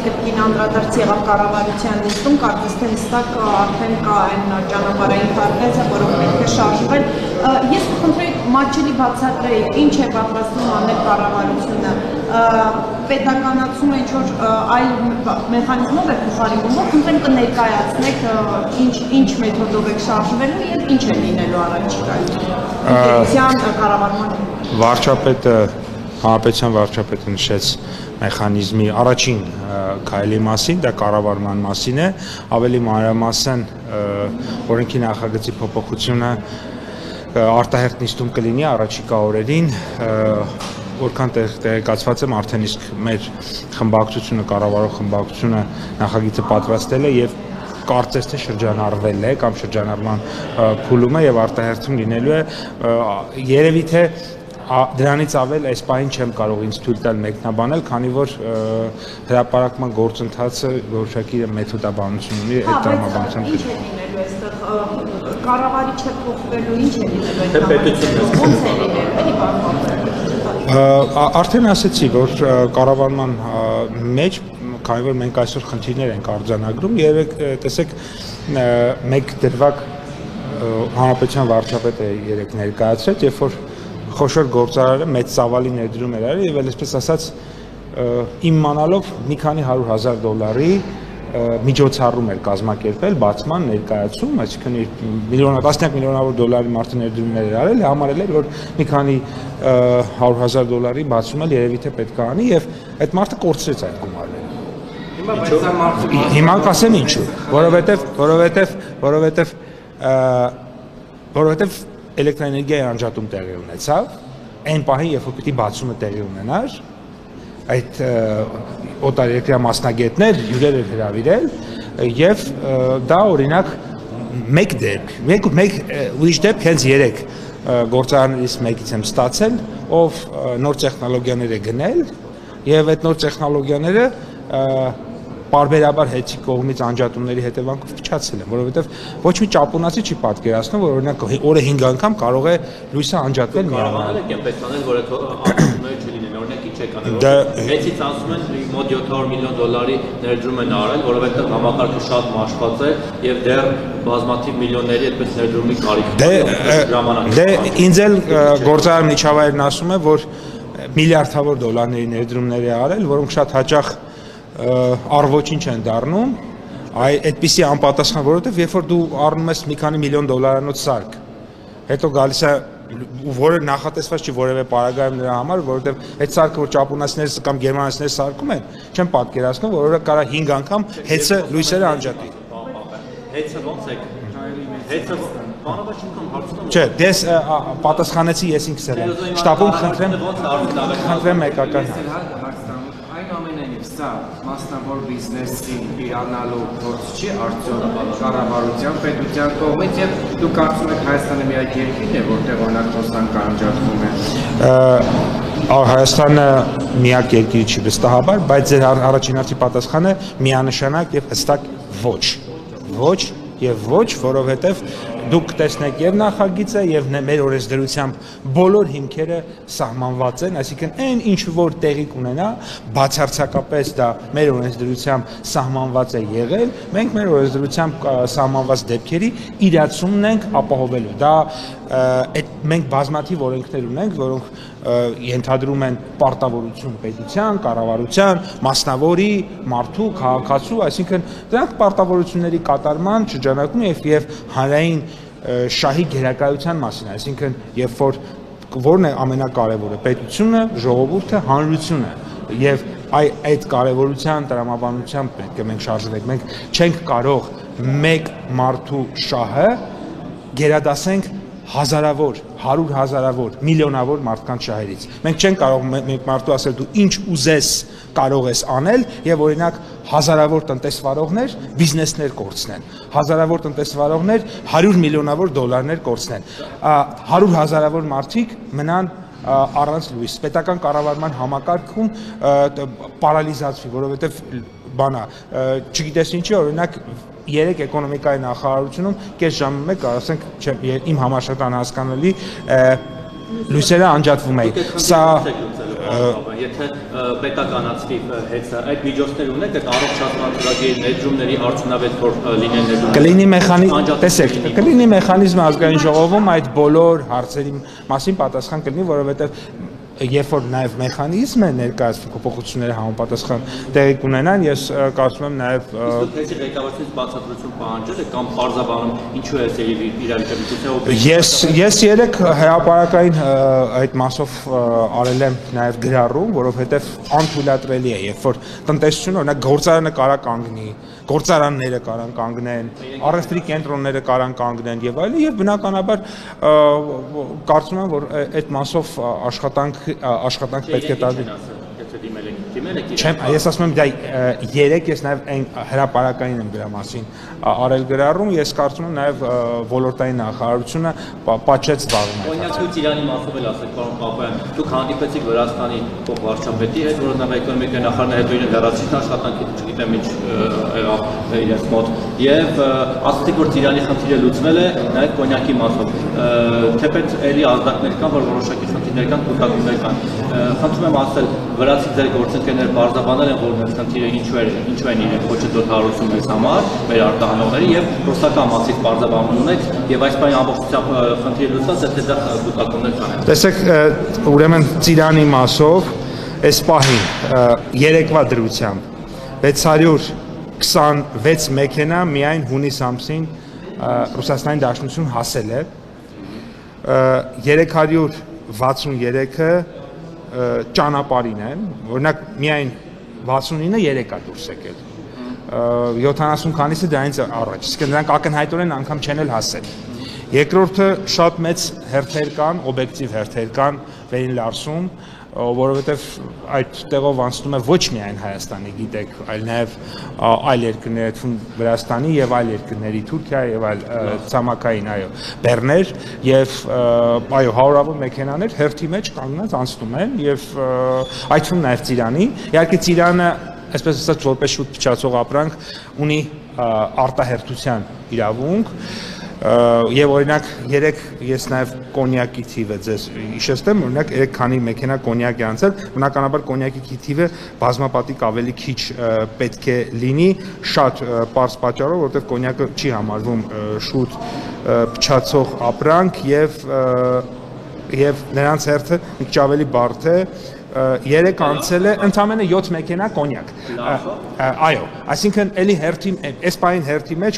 կրկին անդրադարձ եղավ կառավարության նիստում, կարծես թե հստակ արդեն կա այն ճանապարհային քարտեզը, որով պետք է շարժվել։ Ես կխնդրեի մատչելի բացատրեիք, ինչ է պատրաստվում անել կառավարությունը, պետականացումը ինչ-որ այլ մեխանիզմով է փոխարինվում, խնդրեմ կներկայացնեք ինչ մեթոդով եք շարժվելու եւ ինչ է լինելու առաջիկայում։ Վարչապետը, հանրապետության վարչապետը նշեց մեխանիզմի առաջին քայլի մասին, դա կառավարման մասին է, ավելի մանրամասն օրենքի նախագծի փոփոխությունը արտահերթ նիստում կլինի առաջիկա օրերին, որքան տեղեկացված եմ արդեն իսկ մեր խմբակցությունը, կառավարող խմբակցությունը նախագիծը պատրաստել է եւ կարծես թե շրջանառվել է կամ շրջանառման փուլում է եւ արտահերթում լինելու է երևի թե դրանից ավել այս պահին չեմ կարող ինձ թույլ տալ մեկնաբանել, քանի որ հրապարակման գործընթացը որոշակի մեթոդաբանություն ունի այդ տրամաբանության ինչ է լինելու այստեղ կառավարիչը փոխվելու ինչ է լինելու այդ ոնց է լինելու էլի արդեն ասացի, որ կառավարման մեջ քանի որ մենք այսօր խնդիրներ ենք արձանագրում եւ տեսեք մեկ դրվագ հանրապետության վարչապետը երեք ներկայացրեց, երբ որ խոշոր գործարարը մեծ ծավալի ներդրում էր արել եւ այսպես ասած իմանալով մի քանի $100,000 միջոցառում էր կազմակերպել բացման ներկայացում, այսինքն տասնյակ միլիոնավոր դոլարի մարդը ներդրումներ էր արել, համարել էր որ մի քանի $100,000 բացում էլ երևի թե պետք է անի եւ այդ մարդը կորցրեց այդ գումարները։ Հիմա կասեմ ինչու, որովհետեւ էլեկտրաէներգիայի անջատում տեղի ունեցավ, այն պահին, երբ որ պիտի բացումը տեղի ունենար, այդ օտարերկրյա մասնագետներ հյուրեր էր հրավիրել եւ դա օրինակ մեկ ուրիշ դեպք հենց 3 գործարաններից մեկից եմ ստացել, ով նոր տեխնոլոգիաներ է գնել եւ այդ նոր տեխնոլոգիաները պարբերաբար հետի կողմից անջատումների հետևանքով փչացել են, որովհետև ոչ մի ճապոնացի չի պատկերացնում, որ օրինակ օրը 5 անգամ կարող է լույսը անջատվել միանալ։ Մեծից ասում են մոտ $700 միլիոն ներդրում են արել, որովհետև համակարգը շատ մաշված է եւ դեռ բազմաթիվ միլիոնների այդպես ներդրումի կարիք կա։ Դե ինձ էլ գործարար միջավայրն ասում է, որ միլիարդավոր դոլարների ներդրումներ է արել, որոնք շատ հաճախ առոչինչ են դառնում, այդպիսի անպատասխան, որովհետև երբ որ դու առնում ես մի քանի միլիոն դոլարանոց սարք, հետո գալիս է որը նախատեսված չի որևէ պարագայում նրա համար, որովհետև այդ սարքը որ ճապոնացիները կամ գերմանացիները սարքում են, չեմ պատկերացնում, որ օրը կարա 5 անգամ հեծը լույսերը անջատի։ Հեծը ոնց է։ Հեծը բանավաճ ինքան հարցնում։ Չէ, դες պատասխանեցի ես ինքս եմ։ Շտաբում խնդրեմ մեկական։ Սա մասնավոր բիզնեսի իրանալու փորձ չի արդյոք կառավարության պետության կողմից եւ դու կարծում եք Հայաստանը միակ երկիրն է, որտեղ օրինակ խոսանք անջատվում է։ Հայաստանը միակ երկիրը չի վստահաբար, բայց ձեր առաջին հարցի պատասխանը միանշանակ եւ հստակ ոչ, որովհետեւ դուք տեսնեք եւ նախագիծը եւ մեր օրենսդրությամբ բոլոր հիմքերը սահմանված են, այսինքն այն ինչ որ տեղի կունենա, բացարձակապես դա մեր օրենսդրությամբ սահմանված է եղել, մենք մեր օրենսդրությամբ սահմանված դեպքերի իրացումն ենք ապահովելու։ Դա մենք բազմաթիվ օրենքներ ունենք, որոնք ենթադրում են պարտավորություն պետության, կառավարության, մասնավորի, մարդու, քաղաքացու, այսինքն դրանք պարտավորությունների կատարման շրջանակում եւ հանրային շահի գերակայության մասին, այսինքն երբ որ որն է ամենակարևորը, պետությունը, ժողովուրդը, հանրությունը եւ այդ կարևորության տրամաբանությամբ պետք է մենք շարժվենք, մենք չենք կարող մեկ մարդու շահը գերադասենք հազարավոր, 100,000-ավոր, միլիոնավոր մարդկանց շահերից։ Մենք չենք կարող մեկ մարդու ասել դու ինչ ուզես կարող ես անել եւ օրինակ հազարավոր տնտեսվարողներ բիզնեսներ կորցնեն, հազարավոր տնտեսվարողներ 100 միլիոնավոր դոլարներ կորցնեն, 100,000-ավոր մարդիկ մնան առանց լույս։ Պետական կառավարման համակարգում պարալիզացվի, որովհետեւ բանա, չգիտես ինչի, օրինակ 3 էկոնոմիկայի նախարարությունում կես ժամը մեկ ասենք իմ համաշտան հասկանալի լույսերը անջատվում է։ Սա Եթե պետականացվի հեծը, այդ միջոցներ ունեք, այդ առողջացման ծրագրերի ներդրումների արդյունավետ որ լինեն ներդրում։ Կլինի մեխանիզմ, տեսեք, կլինի մեխանիզմը ազգային ժողովում այդ բոլոր հարցերի մասին պատասխան կլինի, որովհետև երբ որ նաև մեխանիզմ է ներկայացվում փոփոխությունների համապատասխան տեղի կունենան, ես կարծում եմ նաև Իսկ ղեկավարությունից բացատրություն պահանջել եք կամ պարզաբանում ինչու է իրավիճակը։ Ես երեք հրապարակային այդ մասով արել եմ նաև գրառում, որովհետև անթույլատրելի է, երբ որ տնտեսությունը օրինակ գործարանը կարա կանգնի, գործարանները կարան կանգնեն, առևտրի կենտրոնները կարան կանգնեն եւ այլն, եւ բնականաբար կարծում եմ, որ այդ մասով աշխատանք պետք է տալի։ Չեմ, ես ասում եմ դա երեք ես նաև այն հրապարակային եմ դրա մասին արել գրառում, ես կարծում եմ նաև ոլորտային նախարարությունը պատճեց զբաղվում։ Օրինակ դուք Իրանի մասով էլ ասեք, պարոն Պապյան, դուք հանդիպեցիք Վրաստանի փոխվարչապետի հետ, որը էկոնոմիկայի նախարարն հետո իրեն լրացրին աշխատանքի, չգիտեմ ինչ եղավ իրենց մոտ, եւ ասացիք, որ Իրանի խնդիրը լուծվել է նաև կոնյակի մասով։ Թեպետ էլի ազդակներ կան, որ որոշակի խնդիրներ կան, կուտակումներ կան։ Խնդրում եմ ասել, վրացի ձեր գործընկերները բարձրաբանել են, որ մեր խնդիրը ինչու են իրենք ոչ դոթարություն մեզ համար, մեր արտահանողների եւ ռուսական մասից բարձրաբանում ունեք եւ այս բանի ամբողջությամբ խնդիրը լուծված է, թե դա կուտակումներ կան։ Տեսեք, ուրեմն Ծիրանի մասով այս պահին երեկվա դրությամբ 626 մեքենա միայն հունիս ամսին Ռուսաստանի Դաշնություն հասել է, 363-ը ճանապարհին են, օրինակ միայն 69-ը երեկա դուրս եկել, 70 քանիսը դրանից առաջ, իսկ նրանք ակնհայտորեն անգամ չեն էլ հասել։ Երկրորդը շատ մեծ հերթեր կան, օբյեկտիվ հերթեր կան Վերին Լարսում, որովհետև այդ տեղով անցնում է ոչ միայն Հայաստանի, գիտեք, այլ նաև այլ երկրների, Վրաստանի եւ այլ երկրների, Թուրքիա եւ այլ ցամաքային, այո, բեռներ եւ այո, հարյուրավոր մեքենաներ հերթի մեջ կանգնած անցնում են եւ այդ թվում նաև Ծիրանի։ Իհարկե Ծիրանը, այսպես ասած, որպես շուտ փչացող ապրանք ունի արտահերթության իրավունք եւ օրինակ երեք ես նաեւ կոնյակի թիվը ձեզ հիշեցնեմ, օրինակ 3 քանի մեքենա կոնյակ է անցել, բնականաբար կոնյակի թիվը բազմապատիկ ավելի քիչ պետք է լինի, շատ պարզ պատճառով, որովհետեւ կոնյակը չի համարվում շուտ փչացող ապրանք եւ նրանց հերթը մի քիչ ավելի բարդ է, 3 անցել է ընդամենը 7 մեքենա կոնյակ։ Այո, այսինքն էլի հերթի այս պահին հերթի մեջ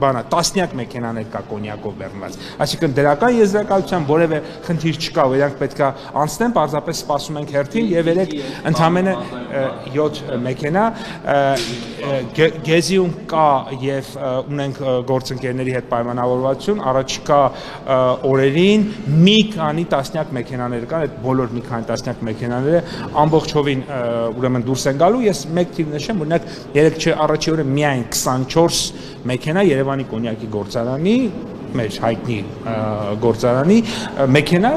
բանա տասնյակ մեքենաներ կա կոնյակով բեռնված։ Այսինքն դրական եզրակացության որևէ խնդիր չկա, իրանք պետքա անցնեն, պարզապես սպասում ենք հերթին եւ 3 ընդամենը 7 մեքենա Գեզիում կա եւ ունենք գործընկերների հետ պայմանավորվածություն, առաջիկա օրերին մի քանի տասնյակ մեքենաներ կան, այդ բոլոր մի քանի տասնյակ մեքենաները ամբողջովին ուրեմն դուրս են գալու, ես մեկ թիվ նշեմ, օրինակ երեք առաջի օրը միայն 24 մեքենա Երևանի կոնյակի գործարանի, մեր հայտնի գործարանի մեքենա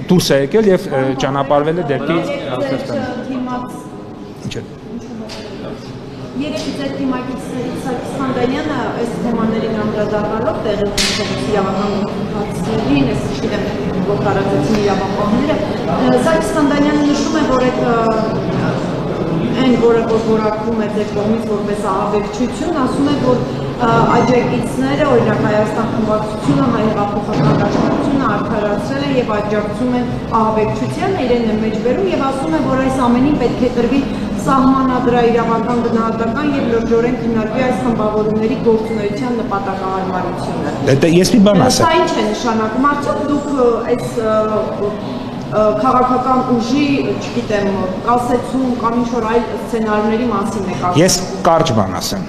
դուրս է եկել եւ ճանապարհվել է դեպի Երեքից այդ թիմակիցներից Սարգսյանը այս թեմաներին անդրադառնալով տեղի իրավական գործընթացներին, այս չգիտեմ, գործարարեցին իրավապահները, Սարգսյանը նշում է, որ այդ այն, որը որակվում է ձեր կողմից որպես ահաբեկչություն, ասում է, որ աջակիցները, օրինակ Հայաստան խմբակցությունը, Հայ հեղափոխական դաշնակցությունը արդարացրել են եւ աջակցում են ահաբեկչությանը, իրեն է մեջբերում եւ ասում է, որ այս ամենին պետք է տրվի սահմանադրաիրավական գնահատական եւ լրջորեն քննարկվի այս խմբավորումների գործունեության նպատակահարմարությունը։ Ես մի բան ասեմ։ Սա ինչ է նշանակում, արդյոք դուք այս քաղաքական ուժի, չգիտեմ, կասեցում կամ ինչ-որ այլ սցենարների մասին եք ասում։ Ես կարճ բան ասեմ։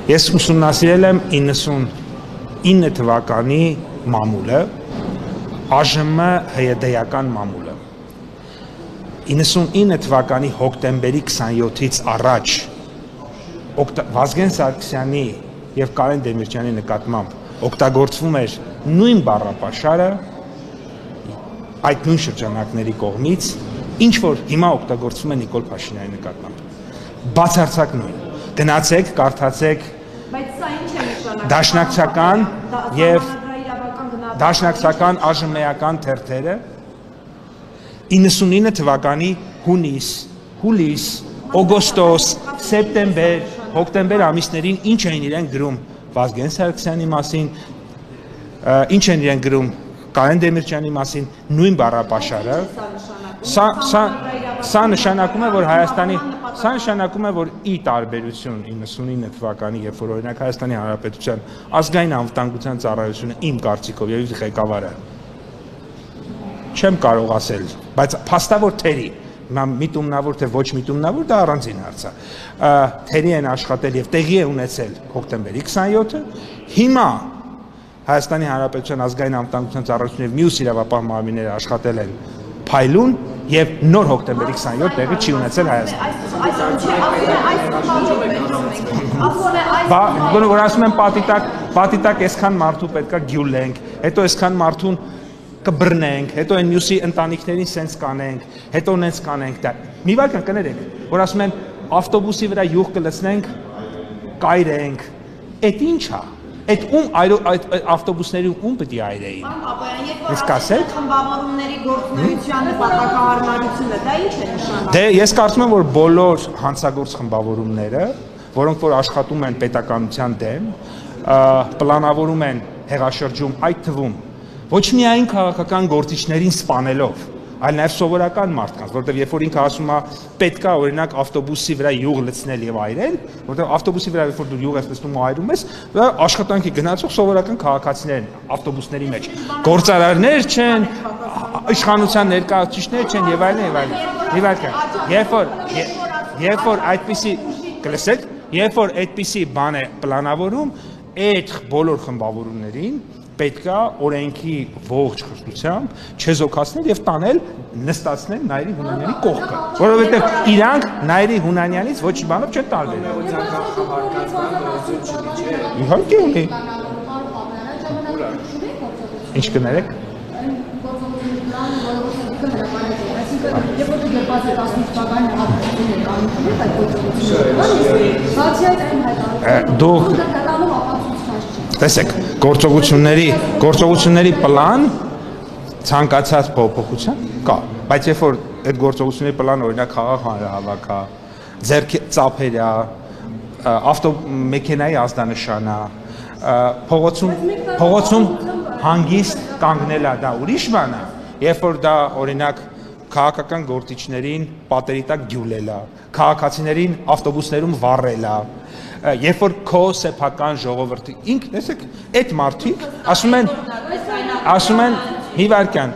Ես ուսումնասիրել եմ 99 թվականի մամուլը, ԱԺՄ հյդեական մամուլը։ 99 թվականի հոկտեմբերի 27-ից առաջ Վազգեն Սարգսյանի եւ Կարեն Դեմիրճյանի նկատմամբ օգտագործվում էր նույն բառապաշարը այդ նույն շրջանակների կողմից, ինչ որ հիմա օգտագործվում է Նիկոլ Փաշինյանի նկատմամբ։ Բացարձակ նույն։ Գնացեք, կարդացեք Բայց սա ինչ է նշանակում։ Դաշնակցական եւ դաշնակցական ԱԺՄ-ական թերթերը 99 թվականի հուլիս, օգոստոս, սեպտեմբեր, հոկտեմբեր ամիսներին ինչ էին իրեն գրում Վազգեն Սարգսյանի մասին, ինչ են իրեն գրում Կարեն Դեմիրճյանի մասին, նույն բառապաշարը, սա նշանակում է, որ Հայաստանի, սա նշանակում է, որ ի տարբերություն 99 թվականի, երբ որ օրինակ Հայաստանի Հանրապետության ազգային անվտանգության ծառայությունը իմ կարծիքով եւ իր ղեկավարը չեմ կարող ասել, բայց փաստավոր թերի, միտումնավոր թե ոչ միտումնավոր, դա առանձին հարց է, թերի են աշխատել եւ տեղի է ունեցել հոկտեմբերի 27-ը, հիմա Հայաստանի Հանրապետության ազգային անվտանգության ծառայությունը եւ մյուս իրավապահ մարմինները աշխատել են փայլուն եւ նոր հոկտեմբերի 27 տեղի չի ունեցել Հայաստանում։ Որ ասում են պատիտակ այսքան մարդու պետքա գյուլենք, հետո այսքան մարդուն կբռնենք, հետո այն մյուսի ընտանիքներին սենց կանենք, հետո նենց կանենք, դա։ Մի վարքան կներեք, որ ասում են ավտոբուսի վրա յուղ կլցնենք, կայրենք, այդ ի՞նչ է։ Այդ ավտոբուսների ում պետք է այրեին։ Իսկ կասեք, խմբավորումների գործունեության նպատակահարմարությունը դա ինչ է նշանակում։ Դե ես կարծում եմ, որ բոլոր հանցագործ խմբավորումները, որոնք որ աշխատում են պետականության դեմ, պլանավորում են հեղաշրջում, այդ թվում ոչ միայն քաղաքական գործիչներին սպանելով, այլ նաև սովորական մարդկանց, որտեղ երբ որ ինքը ասում է պետքա օրինակ ավտոբուսի վրա յուղ լցնել եւ այրել, որտեղ ավտոբուսի վրա երբ որ դու յուղ ես լցնում ու այրում ես, դա աշխատանքի գնացող սովորական քաղաքացիներ են ավտոբուսների մեջ։ Գործարարներ չեն, իշխանության ներկայացուցիչներ չեն եւ այլն եւ այլն։ Երբ որ այդպիսի կլսեք, երբ որ այդպիսի բան է պլանավորում, այդ բոլոր խմբավորումներին պետքա օրենքի ողջ խստությամբ չեզոքացնել եւ տանել նստացնել Նայիրի Հունանյանի կողքը, որովհետեւ իրանք Նայիրի Հունանյանից ոչ մի բանով չեն տարբերվում։ Իհարկե ունի։ Ինչ կներեք։ Դուք տեսեք, գործողությունների պլան ցանկացած փոփոխության կա, բայց երբ որ այդ գործողությունների պլանը օրինակ խաղաղ հանրահավաք է, ձեռքի ծափեր է, ավտոմեքենայի ազդանշան է, փողոցում հանգիստ կանգնել է, դա ուրիշ բան է, երբ որ դա օրինակ քաղաքական գործիչներին պատերի տակ դյուլել է, քաղաքացիներին ավտոբուսներում վառել է, երբ որ քո սեփական ժողովրդի ինք տեսեք այդ մարդիկ ասում են հիվարքյան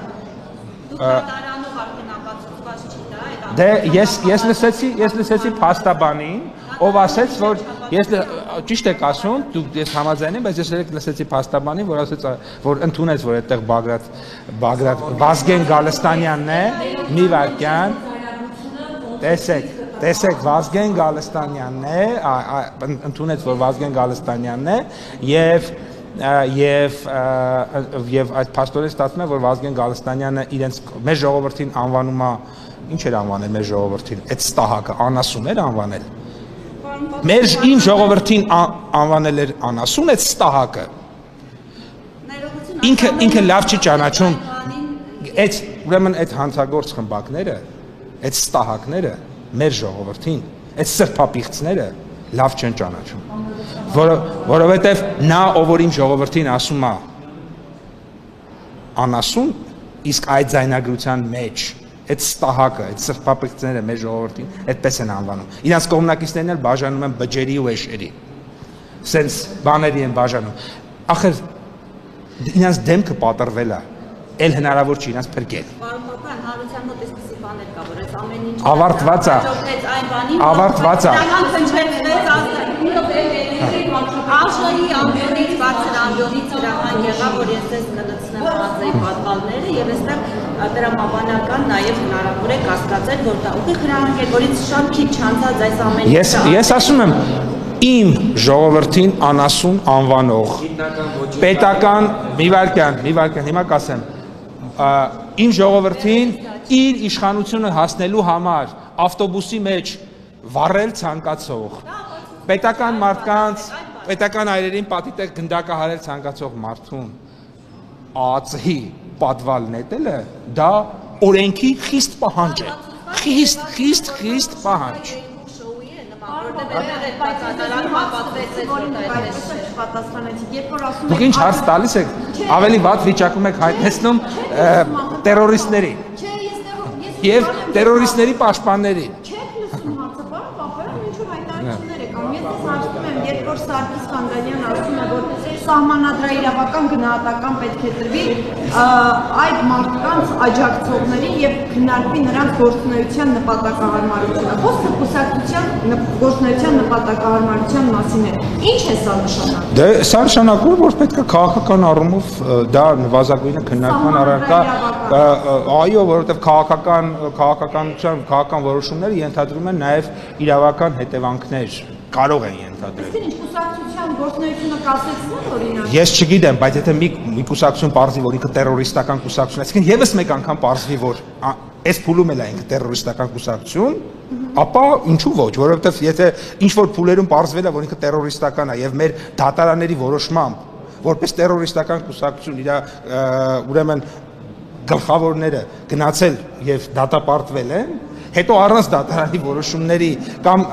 դե ես լսեցի փաստաբանին ով ասեց որ ես ճիշտ եք ասում դուք ես համաձայն եմ բայց ես լսեցի փաստաբանին որ ասեց որ ընդունեց որ այդտեղ Բագրատ Վազգեն Գալստանյանն է մի վարքյան տեսեք Վազգեն Գալստանյանն է ընդունեց որ Վազգեն Գալստանյանն է եւ այդ փաստորեն ստացվում է որ Վազգեն Գալստանյանը իրենց մեր ժողովրդին անվանում է ինչ էր անվանել մեր ժողովրդին այդ ստահակը անասուն էր անվանել իմ ժողովրդին անվանել էր անասուն այդ ստահակը ինքը լավ չի ճանաչում այդ ուրեմն այդ հանցագործ խմբակները այդ ստահակները մեր ժողովրդին այդ սրբապիղծները լավ չեն ճանաչում որովհետև նա ով որ իմ ժողովրդին ասում է անասուն իսկ այդ ձայնագրության մեջ այդ ստահակը, այդ սրբապիղծները մեր ժողովրդին այդպես են անվանում։ Իրանց կողմնակիցներն էլ բաժանում են բջերի ու էշերի։ Սենց բաների են բաժանում։ Ախր իրանց դեմքը պատրվել է, էլ հնարավոր չի իրանց փրկել։ Պարոն Պապյան, հանրության մոտ էսպիսի բաներ կա, որ այս ամեն ինչ ավարտված է։ Ավարտված է։ Աշխարհի ամբողջ բարձր ամբողջից հրահան եղավ, որ ես ես կլցնեմ ազգային պատվալները եւ այստեղ դրամաբանական նաեւ հնարավոր է կասկածել, որ դա ուղիղ հրահանգ է, որից շատ քիչ չանցած այս ամեն ինչը։ Ես ասում եմ իմ ժողովրդին անասուն անվանող պետական մի վարքյան հիմա կասեմ իմ ժողովրդին իր իշխանությունը հասնելու համար ավտոբուսի մեջ վառել ցանկացող պետական մարդկանց պետական այրերին պատի տեղ գնդակը հարել ցանկացող մարդուն ԱԱՑ-ի պատվալ նետելը դա օրենքի խիստ պահանջ է։ Խիստ պահանջ։ Դուք ինչ հարց տալիս եք, ավելի վատ վիճակում եք հայտնեցնում տերորիստների եւ տերորիստների պաշտպանների։ Չեք լսում հարցը, պարոն Պապարյան, ինչ որ հայտարարություններ եք անում։ Ես ձեզ հարցնում եմ, երբ որ Սարգիս Խանդանյանն ասում է, որ սահմանադրաիրավական գնահատական պետք է տրվի այդ մարդկանց աջակցողներին եւ քննարկվի նրանց գործունեության նպատակահարմարությունը։ Խոսքը կուսակցության գործունեության նպատակահարմարության մասին է։ Ինչ է սա նշանակում։ Դե սա նշանակում որ պետք է քաղաքական առումով դա նվազագույնը քննարկման առարկա, այո, որովհետեւ քաղաքական որոշումները ենթադրում են նաեւ իրավական հետևանքներ, կարող են ենթադրել։ Իսկ ինչ կուսակցության գործունեությունը կասեցնեն օրինակ։ Ես չգիտեմ, բայց եթե մի կուսակցություն պարզվի, որ ինքը տերորիստական կուսակցություն է, այսինքն եւս մեկ անգամ պարզվի, որ այս փուլում էլ է ինքը տերորիստական կուսակցություն, ապա ինչու ոչ, որովհետեւ եթե ինչ որ փուլերում պարզվել է, որ ինքը տերորիստական է եւ մեր դատարանների որոշմամբ, որպես տերորիստական կուսակցություն իր ուրեմն գլխավորները գնացել եւ դատապարտվել են, հետո առանց դատարանի որոշումների կամ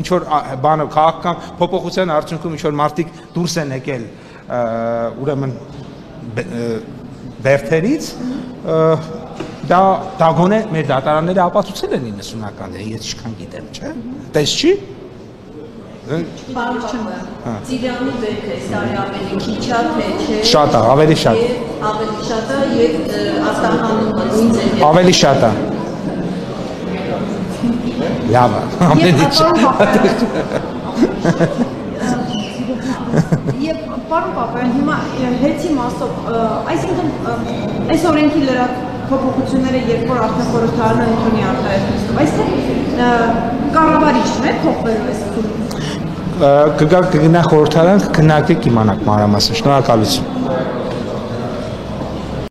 ինչ որ բանը քաղաքական փոփոխության արդյունքում ինչ որ մարդիկ դուրս են եկել ուրեմն բերթերից դա գոնե մեր դատարանները ապացուցել են 90-ականներին, ես ինչքան գիտեմ, չէ՞։ Տես չի։ Ծիրանի բերքը սարի ավելի քիչ է, թե չէ։ Շատ է, ավելի շատ։ Ավելի շատ է եւ արտահանումը նույն ձևի։ Ավելի շատ է։ Լավ է, ամենից։ Եվ պարոն Պապարյան, հիմա հերթի մասով, այսինքն այս օրենքի լրացում փոփոխությունները երբ որ արդեն խորհրդարանը ընդունի արտահայտվելով, այստեղ կառավարիչն է փոխվելու այս փուլում։ Կգնա խորհրդարան, կքննարկեք իմանաք մանրամասն։ Շնորհակալություն։